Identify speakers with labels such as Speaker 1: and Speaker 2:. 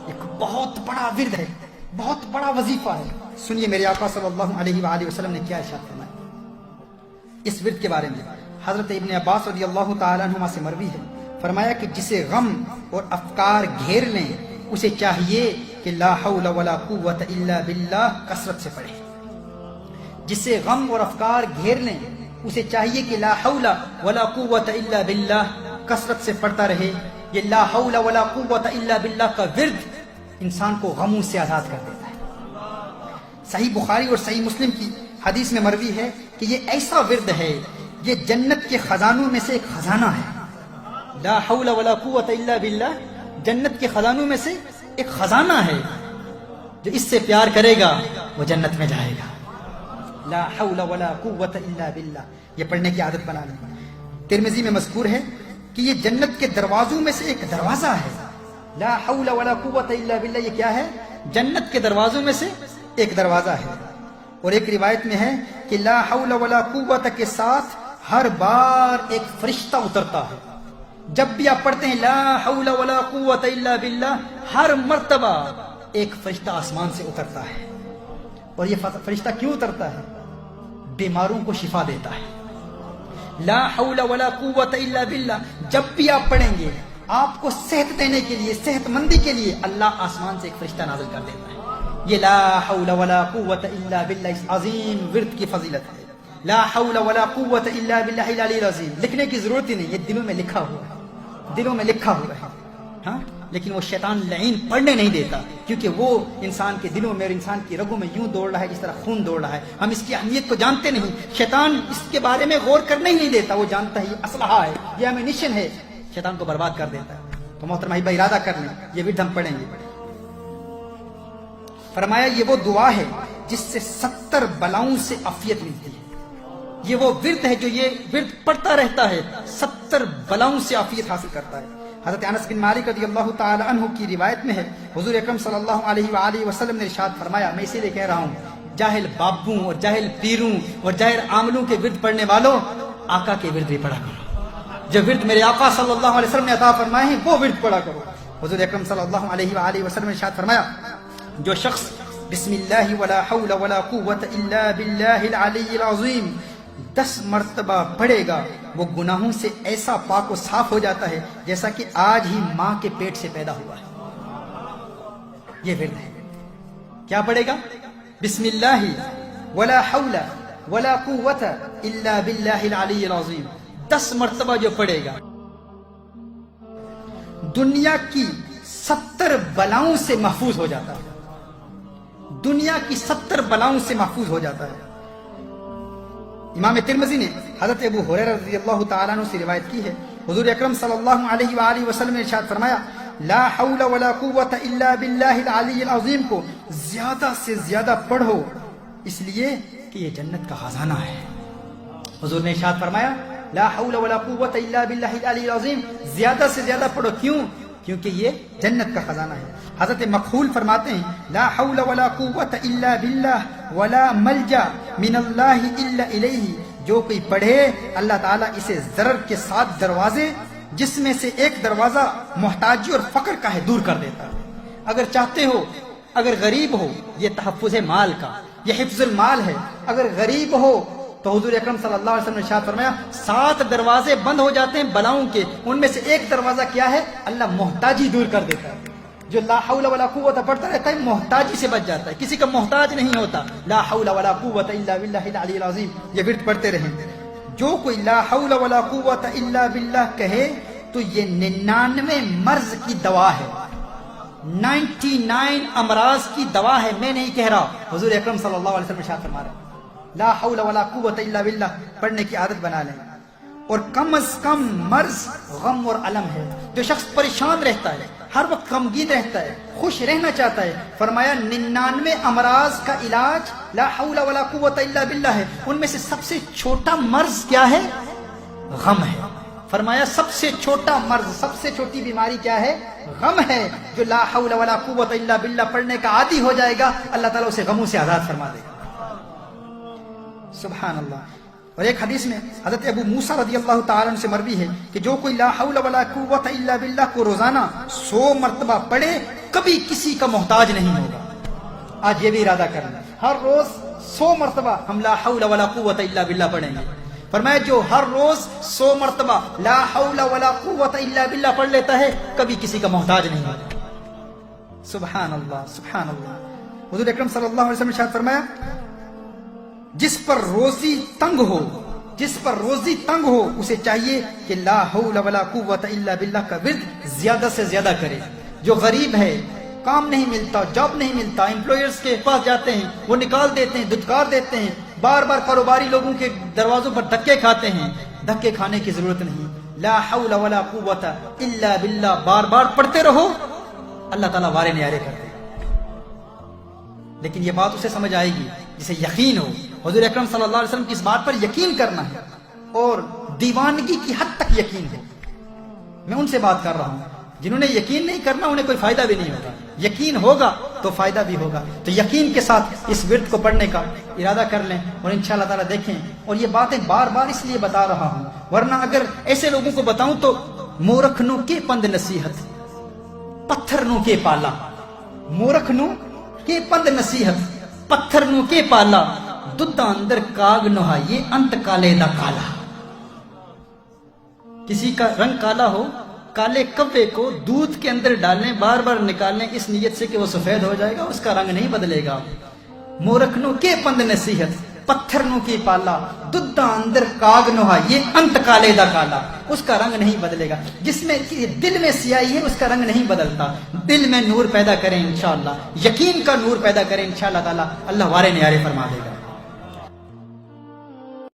Speaker 1: ایک بہت بڑا ورد ہے، بہت بڑا وظیفہ ہے۔ سنیے میرے آقا صلی اللہ علیہ وآلہ وسلم نے کیا ارشاد فرمایا اس ورد کے بارے میں۔ حضرت ابن عباس رضی اللہ تعالیٰ عنہما سے مروی ہے، فرمایا کہ جسے غم اور افکار گھیر لیں اسے چاہیے کہ لا حول ولا قوت الا باللہ کثرت سے پڑھے۔ جسے غم اور افکار گھیر لیں اسے چاہیے کہ لا حول ولا قوت الا باللہ کثرت سے پڑھتا رہے۔ یہ لا حول ولا قوت الا باللہ کا ورد انسان کو غموں سے آزاد کر دیتا ہے۔ صحیح بخاری اور صحیح مسلم کی حدیث میں مروی ہے کہ یہ ایسا ورد ہے، یہ جنت کے خزانوں میں سے ایک خزانہ ہے۔ لا حول ولا قوت الا باللہ جنت کے خزانوں میں سے ایک خزانہ ہے، جو اس سے پیار کرے گا وہ جنت میں جائے گا۔ لا حول ولا قوت الا باللہ یہ پڑھنے کی عادت بنا لیں۔ ترمذی میں مذکور ہے کہ یہ جنت کے دروازوں میں سے ایک دروازہ ہے۔ لا حول ولا قوت الا باللہ یہ کیا ہے؟ جنت کے دروازوں میں سے ایک دروازہ ہے۔ اور ایک روایت میں ہے کہ لا حول ولا قوت کے ساتھ ہر بار ایک فرشتہ اترتا ہے۔ جب بھی آپ پڑھتے ہیں لا حول ولا قوت الا باللہ، ہر مرتبہ ایک فرشتہ آسمان سے اترتا ہے۔ اور یہ فرشتہ کیوں اترتا ہے؟ بیماروں کو شفا دیتا ہے۔ لا حول ولا قوت الا باللہ جب بھی آپ پڑھیں گے، آپ کو صحت دینے کے لیے، صحت مندی کے لیے اللہ آسمان سے ایک فرشتہ نازل کر دیتا ہے۔ یہ لا حول ولا قوت الا باللہ اس عظیم ورد کی فضیلت ہے۔ لا حول ولا قوت الا باللہ العلی العظیم لکھنے کی ضرورت ہی نہیں، یہ دلوں میں لکھا ہوا ہے، دلوں میں لکھا ہوا ہے۔ ہاں، لیکن وہ شیطان لعین پڑھنے نہیں دیتا، کیونکہ وہ انسان کے دلوں میں اور انسان کی رگوں میں یوں دوڑ رہا ہے جس طرح خون دوڑ رہا ہے۔ ہم اس کی اہمیت کو جانتے نہیں، شیطان اس کے بارے میں غور کرنے ہی نہیں دیتا، وہ جانتا ہے یہ اسلحہ ہے، یہ ایمونیشن ہے، شیطان کو برباد کر دیتا ہے۔ تو محترم بھائی ارادہ کر لیں، یہ ورد ہم پڑھیں گے۔ فرمایا یہ وہ دعا ہے جس سے 70 بلاؤں سے عافیت ملتی ہے۔ یہ وہ ورد ہے جو یہ ورد پڑھتا رہتا ہے، 70 بلاؤں سے عافیت حاصل کرتا ہے۔ حضرت انس بن مالک رضی اللہ تعالی عنہ کی روایت میں ہے، حضور اکرم صلی اللہ علیہ وآلہ وسلم نے ارشاد فرمایا، میں اسی لیے کہہ رہا ہوں، جاہل بابوں اور جاہل پیروں اور جاہل عاملوں کے ورد پڑھنے والوں، آقا کے ورد بھی پڑھا کرو۔ جو ورد میرے آقا صلی اللہ علیہ وسلم نے عطا فرمائے ہیں وہ ورد پڑھا کرو۔ حضور اکرم صلی اللہ علیہ وآلہ وسلم نے ارشاد فرمایا، جو شخص بسم اللہ ولا حول ولا قوت الا باللہ العلی العظیم 10 مرتبہ پڑھے گا، وہ گناہوں سے ایسا پاک و صاف ہو جاتا ہے جیسا کہ آج ہی ماں کے پیٹ سے پیدا ہوا ہے۔ یہ ورد ہے۔ کیا پڑھے گا؟ بسم اللہ ولا حول ولا قوت الا باللہ العلی العظیم 10 مرتبہ جو پڑھے گا، دنیا کی 70 بلاؤں سے محفوظ ہو جاتا ہے۔ دنیا کی 70 بلاؤں سے محفوظ ہو جاتا ہے۔ امام ترمذی نے حضرت ابو ہریرہ رضی اللہ تعالیٰ عنہ سے روایت کی ہے، حضور اکرم صلی اللہ علیہ وآلہ وسلم نے ارشاد فرمایا، لا حول ولا قوت الا باللہ العلی العظیم کو زیادہ سے زیادہ پڑھو، اس لیے کہ یہ جنت کا خزانہ ہے۔ حضور نے ارشاد فرمایا، لا حول ولا قوت الا باللہ العلی العظیم زیادہ سے زیادہ پڑھو، کیوں؟ کیونکہ یہ جنت کا خزانہ ہے۔ حضرت مخول فرماتے ہیں، لا حول ولا قوت الا باللہ ولا ملجا من اللہ الا الیہ، جو کوئی پڑھے اللہ تعالیٰ اسے ضرر کے 7 دروازے جس میں سے ایک دروازہ محتاجی اور فقر کا ہے دور کر دیتا ہے۔ اگر چاہتے ہو، اگر غریب ہو، یہ تحفظ ہے مال کا، یہ حفظ المال ہے۔ اگر غریب ہو تو حضور اکرم صلی اللہ علیہ وسلم نے ارشاد فرمایا 7 دروازے بند ہو جاتے ہیں بلاؤں کے، ان میں سے ایک دروازہ کیا ہے؟ اللہ محتاجی دور کر دیتا ہے۔ جو لا حول ولا قوت پڑھتا رہتا ہے محتاجی سے بچ جاتا ہے، کسی کا محتاج نہیں ہوتا۔ لا حول ولا قوت الا باللہ العلی العظیم یہ ورد پڑھتے رہیں۔ جو کوئی لا حول ولا قوت الا باللہ کہے تو یہ 99 مرض کی دوا ہے، 99 امراض کی دوا ہے، میں نہیں کہہ رہا، حضور اکرم صلی اللہ علیہ وسلم ارشاد فرما رہے ہیں۔ لا حول ولا قوت الا باللہ پڑھنے کی عادت بنا لیں۔ اور کم از کم مرض غم اور علم ہے۔ جو شخص پریشان رہتا ہے، ہر وقت غمگین رہتا ہے، خوش رہنا چاہتا ہے، فرمایا 99 امراض کا علاج لا حول ولا قوت الا باللہ ہے۔ ان میں سے سب سے چھوٹا مرض کیا ہے؟ غم ہے۔ فرمایا سب سے چھوٹا مرض، سب سے چھوٹی بیماری کیا ہے؟ غم ہے۔ جو لا حول ولا قوت الا باللہ پڑھنے کا عادی ہو جائے گا، اللہ تعالیٰ اسے غموں سے آزاد فرما دے گا۔ سبحان اللہ۔ اور ایک حدیث میں حضرت ابو موسیٰ رضی اللہ تعالیٰ عنہ سے مروی ہے کہ جو کوئی لا حول ولا قوت الا باللہ کو روزانہ 100 مرتبہ پڑھے، کبھی کسی کا محتاج نہیں ہوگا. آج یہ بھی ارادہ کرنا, ہر روز 100 مرتبہ ہم لا حول ولا قوت الا باللہ پڑھیں گے. فرمایا جو ہر روز 100 مرتبہ لا حول ولا قوت الا باللہ پڑھ لیتا ہے کبھی کسی کا محتاج نہیں ہوگا. سبحان اللہ سبحان اللہ. حضور اکرم صلی اللہ علیہ وسلم نے ارشاد فرمایا جس پر روزی تنگ ہو, جس پر روزی تنگ ہو اسے چاہیے کہ لا حول ولا قوت الا باللہ کا ورد زیادہ سے زیادہ کرے. جو غریب ہے, کام نہیں ملتا, جاب نہیں ملتا, امپلائرز کے پاس جاتے ہیں, وہ نکال دیتے ہیں, دھتکار دیتے ہیں, بار بار کاروباری لوگوں کے دروازوں پر دھکے کھاتے ہیں. دھکے کھانے کی ضرورت نہیں. لا حول ولا قوت الا باللہ بار بار پڑھتے رہو, اللہ تعالیٰ وارے نیارے کرتے ہیں. لیکن یہ بات اسے سمجھ آئے گی جسے یقین ہو. حضور اکرم صلی اللہ علیہ وسلم کی اس بات پر یقین کرنا ہے اور دیوانگی کی حد تک یقین ہے. میں ان سے بات کر رہا ہوں جنہوں نے یقین نہیں کرنا, انہیں کوئی فائدہ بھی نہیں ہوگا. یقین ہوگا تو فائدہ بھی ہوگا. تو یقین کے ساتھ اس ورد کو پڑھنے کا ارادہ کر لیں اور انشاءاللہ تعالیٰ دیکھیں. اور یہ باتیں بار بار اس لیے بتا رہا ہوں, ورنہ اگر ایسے لوگوں کو بتاؤں تو مورکھ نو کے پند نصیحت, پتھر نو کے پالا. مورکھ نو کے پند نصیحت, پتھر نو کے پالا, ددھا اندر کاگ نہائیے انت کالے دا کالا. کسی کا رنگ کالا ہو, کالے کپڑے کو دودھ کے اندر ڈالیں, بار بار نکالیں اس نیت سے کہ وہ سفید ہو جائے گا, اس کا رنگ نہیں بدلے گا. مورکھ نو کے پند نصیحت, پتھر نو کی پالا, ددھا اندر کاگ نہائیے انت کالے دا کالا. اس کا رنگ نہیں بدلے گا. جس میں دل میں سیاہی ہے اس کا رنگ نہیں بدلتا. دل میں نور پیدا کریں انشاءاللہ, یقین کا نور پیدا کریں انشاءاللہ تعالی, اللہ وارے نیارے فرما دے گا.